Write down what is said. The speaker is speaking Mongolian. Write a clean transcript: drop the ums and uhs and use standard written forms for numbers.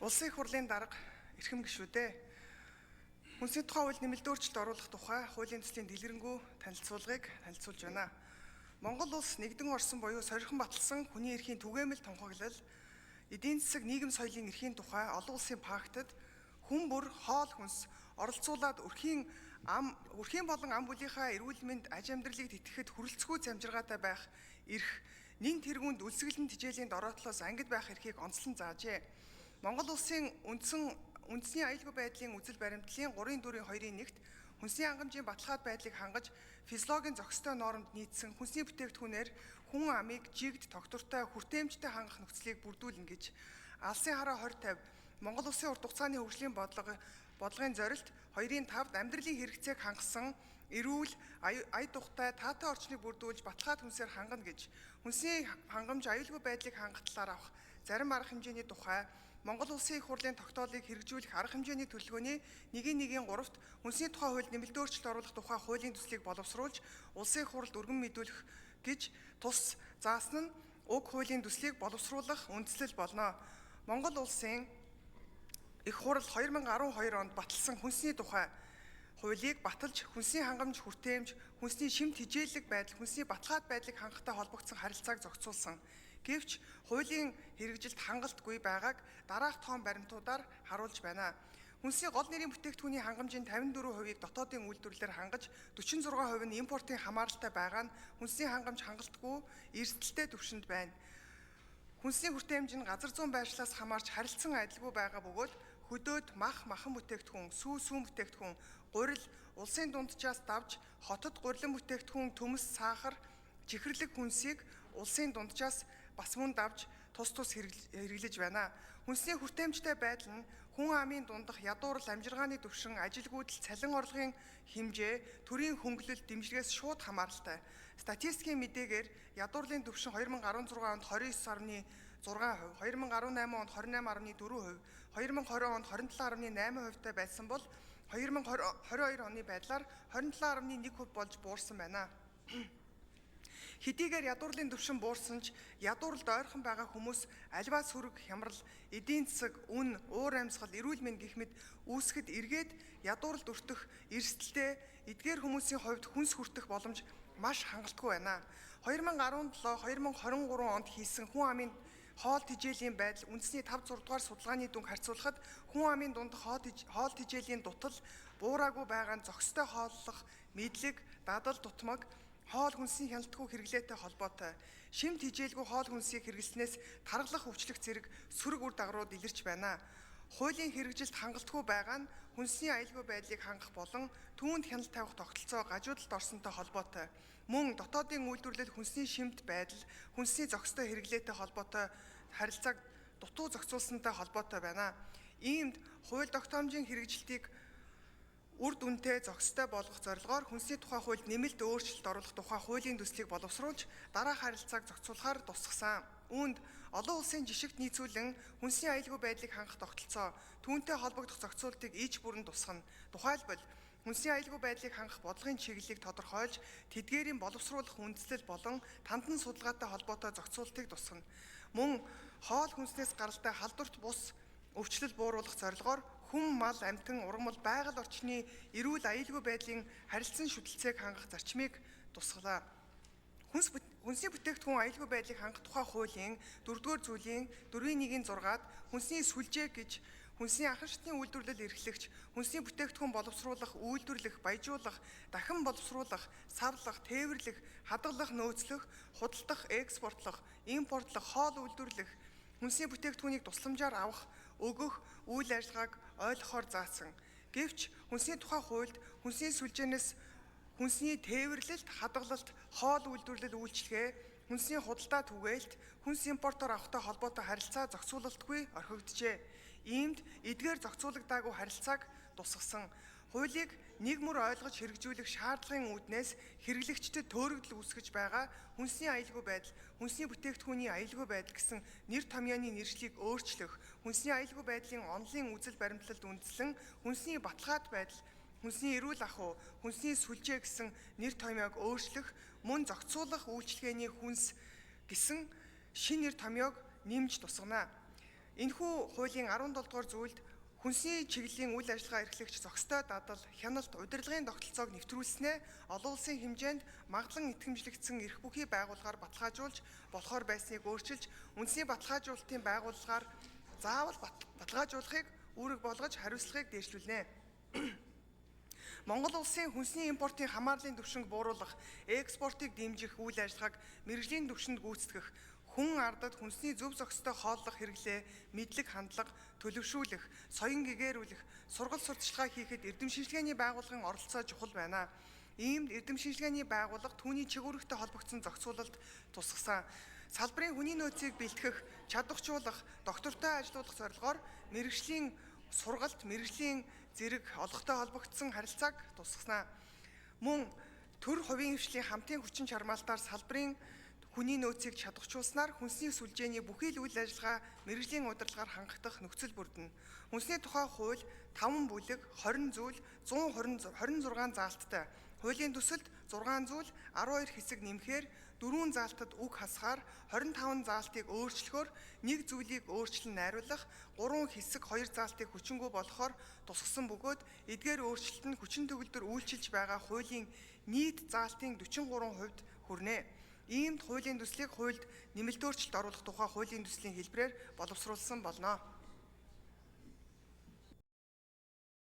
Улсын их хурлын дарга эрхэм гишүүдээ хүнсний тухай хууль нэмэлт өөрчлөлт оруулах тухай хуулийн төслийн дэлгэрэнгүй танилцуулгыг танилцуулж байна. Монгол улс нэгдэн орсон буюу сорьхон баталсан хүний эрхийн түгээмэл тунхаглал, эдийн засаг нийгэм соёлын эрхийн тухай олон улсын пактад хүн бүр хоол хүнс оролцуулаад өрхийн болон ам бүлийнхаа эрүүл мэнд аж амьдралыг тэтгэхэд хүрэлцэхгүй замжиргаатай байх эрх нэн тэргуунд үлсгэлэн тижээлийн дороотлоос ангид байх эрхийг онцлон заажээ. Монгол улсын үндэсний аюулгүй байдлын үзэл баримтлалын 3.4.2-1-т хүнсний хангамжийн баталгаад байдлыг хангаж физиологийн зохистой нормд нийцсэн хүнсний бүтээгдэхүүнээр хүн амыг жигд тогтвортой хүртээмжтэй хангах нөхцөлийг бүрдүүлнэ гэж Алсын хараа 2050 Монгол улсын урт хугацааны хөгжлийн бодлогын зорилт 2.5-д амьдралын хэрэгцээг хангасан эрүүл, ая тухтай, таатай орчныг бүрдүүлж баталгаад хүнсээр хангана гэж хүнсний хангамж аюулгүй байдлыг хангах талаар авах зарим арга хэмжээний тухай Монгол улсын их хурлын тогтоолыг хэрэгжүүлэх арга хэмжээний төлөвлөгөөний 1.1-3-т хүнсний тухай хууль нэмэлт өөрчлөлт оруулах тухай хуулийн төслийг боловсруулж улсын их хурлд өргөн мэдүүлэх гэж тус заасан нь уг хуулийн төслийг боловсруулах үндэслэл болно. Монгол улсын их хурл 2012 онд баталсан хүнсний тухай хуулийг баталж хүнсний хангамж хүртээмж, хүнсний шимт хижээллэг байдал, хүнсний баталгаад байдлыг хангахтай холбогдсон харилцааг зохицуулсан. Гэвч хуулийн хэрэгжилт хангалтгүй байгааг дараах тоон баримтуудаар харуулж байна. Хүнсний гол нэрийн бүтээгдэхүүний хангамжийн 54%-ийг дотоодын үйлдвэрлэлээр хангаж 46% нь импортын хамааралтай байгаа нь хүнсний хангамж хангалтгүй эрсдэлтэй түвшинд байна. Хүнсний хүртээмж нь газар зүүн байршлаас хамаарч харилцан адилгүй байгаа бөгөөд хөдөөд махан бүтээгдэхүүн, сүүн бүтээгдэхүүн, гурил, улсын дунджаас давж хотод гурилан бүтээгдэхүүн, төмөс, сахар, чихэрлэг хүнсийг улсын дунджаас бас мөн давж тус хэрэглэж байна. Хүнсний хүртээмжтэй байдал нь хүн амын дундах ядуурл, амжиргааны түвшин, ажилгүйдэл, цалин орлогын хэмжээ, төрийн хөнгөлөлт дэмжлэгээс шууд хамааралтай. Статистикийн мэдээгээр ядуурлын түвшин 2016 онд 29.6%, 2018 онд 28.4%, 2020 онд 27.8%-тай байсан бол 2022 оны байдлаар 27.1% болж буурсан байна. Хэдийгээр ядуурлын түвшин буурсан ч ядуурлд ойрхон байгаа хүмүүс альва сүрэг, хямрал, эдийн засаг, үн, уур амьсгал, эрүүл мэнд гэх мэт үүсгэд эргээд ядуурлд өртөх эрсдэлтэй эдгээр хүмүүсийн хувьд хүнс хүртэх боломж маш хангалтгүй байна. 2017-2023 онд хийсэн хүн амын хоол тижээлийн байдал үндэсний 5-6 дугаар судалгааны дүнг харьцуулахад хүн амын дундах хоол тижээлийн дутал буураагүй байгаа нь зохистой хооллох, мэдлэг, дадал дутмаг, хоол хүнсний хяналтгүй хэрэглээтэй холбоотой. Шимт хижээлгүй хоол хүнсийг хэрэглэснээс тархлах өвчлөх зэрэг сөрөг үр дагаврууд илэрч байна. Хуулийн хэрэгжилт хангалтгүй байгаа нь хүнсний аюулгүй байдлыг хангах болон түүнд хяналт тавих тогтолцоо гажуудалд орсонтой холбоотой. Мөн дотоодын үйлдвэрлэл хүнсний шимт байдал, хүнсний зохистой хэрэглээтэй холбоотой харилцааг дутуу зохицуулсантай холбоотой байна. Иймд хууль тогтоомжийн хэрэгжилтийг үр дүнтэй зохистой болгох зорилгоор хүнсний тухай хуульд нэмэлт өөрчлөлт оруулах тухай хуулийн төслийг боловсруулж дараах харилцааг зохицуулахаар тусгасан. Үүнд олон улсын жишигт нийцүүлэн хүнсний аюулгүй байдлыг хангах тогтолцоо, түүнтэй холбогдох зохицуултыг ич бүрэн тусгана. Тухайлбал хүнсний аюулгүй байдлыг хангах бодлогын чиглэлийг тодорхойлж, тэдгээрийн боловсруулах үндэслэл болон тандан судалгаатай холбоотой зохицуултыг тусгана. Мөн хоол хүнснээс гаралтай халдварт бус өвчлөл бууруулах зорилгоор хүн, мал, амьтан, ургамал, байгаль орчны эрүүл аюулгүй байдлын харилцан шүтэлцээг хангах зарчмыг тусгалаа. Хүнсний бүтээгдэхүүн аюулгүй байдлыг хангах тухай хуулийн 4-р зүйлийн 4.1-6-ад хүнсний сүлжээ гэж хүнсний анхан шатны үйлдвэрлэл эрхлэгч, хүнсний бүтээгдэхүүн боловсруулах, үйлдвэрлэх, баяжуулах, дахин боловсруулах, сарлах, тээвэрлэх, хадгалах, нөөцлөх, худалдах, экспортлох, импортлох, хоол үйлдвэрлэх, хүнсний бүтээгдэхүүнийг тусламжаар авах, өгөх үйл ажиллагааг ойлгохоор заасан. Гэвч хүнсний тухай хуульд хүнсний сүлжээнээс хүнсний тээвэрлэлт, хадгалалт, хоол үйлдвэрлэл үйлчилгээ, хүнсний худалдаа түгээлт, хүнс импортоор авахтай холбоотой харилцаа зохицуулалтгүй орхигджээ. Иймд эдгээр зохицуулагдаагүй харилцааг тусгасан. Хуулийг нэг мөр ойлгож хэрэгжүүлэх шаардлагын үүднээс хэрэглэгчдэд төөрөгдөл үүсгэж байгаа хүнсний аюулгүй байдал, хүнсний бүтээгдэхүүний аюулгүй байдал гэсэн нэр томьёоны нэршлиг өөрчлөх, хүнсний аюулгүй байдлын онолын үзэл баримтлалд үндэслэн хүнсний баталгаад байдал, хүнсний эрүүл ахуй, хүнсний сүлжээ гэсэн нэр томьёог өөрчлөх, мөн зохицуулах үйлчилгээний хүнс гэсэн шинэ нэр томьёог нэмж тусгана. Энэхүү хуулийн 17 дугаар зүйлд хүнсний чиглэлийн үйл ажиллагаа эрхлэгч зохистой дадал, хяналт, удирдлагын тогтолцоог нэвтрүүлснээ олон улсын хэмжээнд магадлан итгэмжлэгдсэн эрх бүхий байгууллагаар баталгаажуулж болохоор байсныг өөрчилж, үндэсний баталгаажуулалтын байгууллагаар заавал баталгаажуулахыг үүрэг болгож хариуцлагыг дээшлүүлнэ. Монгол улсын хүнсний импортын хамаарлын түвшинг бууруулах, экспортыг дэмжих үйл ажиллагааг мэргэжлийн түвшинд гүйцэтгэх, хүн ардад хүнсний зөв зохистой хооллох хэрэглээ, мэдлэг хандлага, төлөвшүүлэх, соён гэгээрүүлэх, сургалт сурталчилгаа хийхэд эрдэм шинжилгээний байгууллагын оролцоо чухал байна. Иймд эрдэм шинжилгээний байгууллага түүний чигүүрэгтэй холбогдсон зохицуулалт тусгасан. Салбарын хүний нөөцийг бэлтгэх, чадварчуулах, доктортой ажилуулах зорилгоор мэргэжлийн сургалт, мэргэжлийн зэрэг олготой холбогдсон харилцааг тусгаснаа. Мөн төр хувийн хвшлийн хамтын хүчин чармаалтаар салбарын хүний нөөцийг чадварчуулснаар хүнсний сүлжээний бүхий л үйл ажиллагаа мэргэжлийн удирдлагаар хангагдах нөхцөл бүрдэнэ. Хүнсний тухай хууль 5 бүлэг, 20 зүйл, 126 заалттай. Хуулийн төсөлд 6 зүйл, 12 хэсэг нэмэхээр 4 заалтад үг хасгаар 25 заалтыг өөрчлөхөөр нэг зүйлийг өөрчлөн найруулах, 3 хэсэг 2 заалтыг хүчингү болохоор тусгасан бөгөөд эдгээр өөрчлөлт нь хүчин төгөлдөр үйлчилж байгаа хуулийн нийт заалтын 43% хүрнэ. Иймд хуулийн төслийг хуульд нэмэлт өөрчлөлт оруулах тухай хуулийн төслийн хэлбэрээр боловсруулсан болно.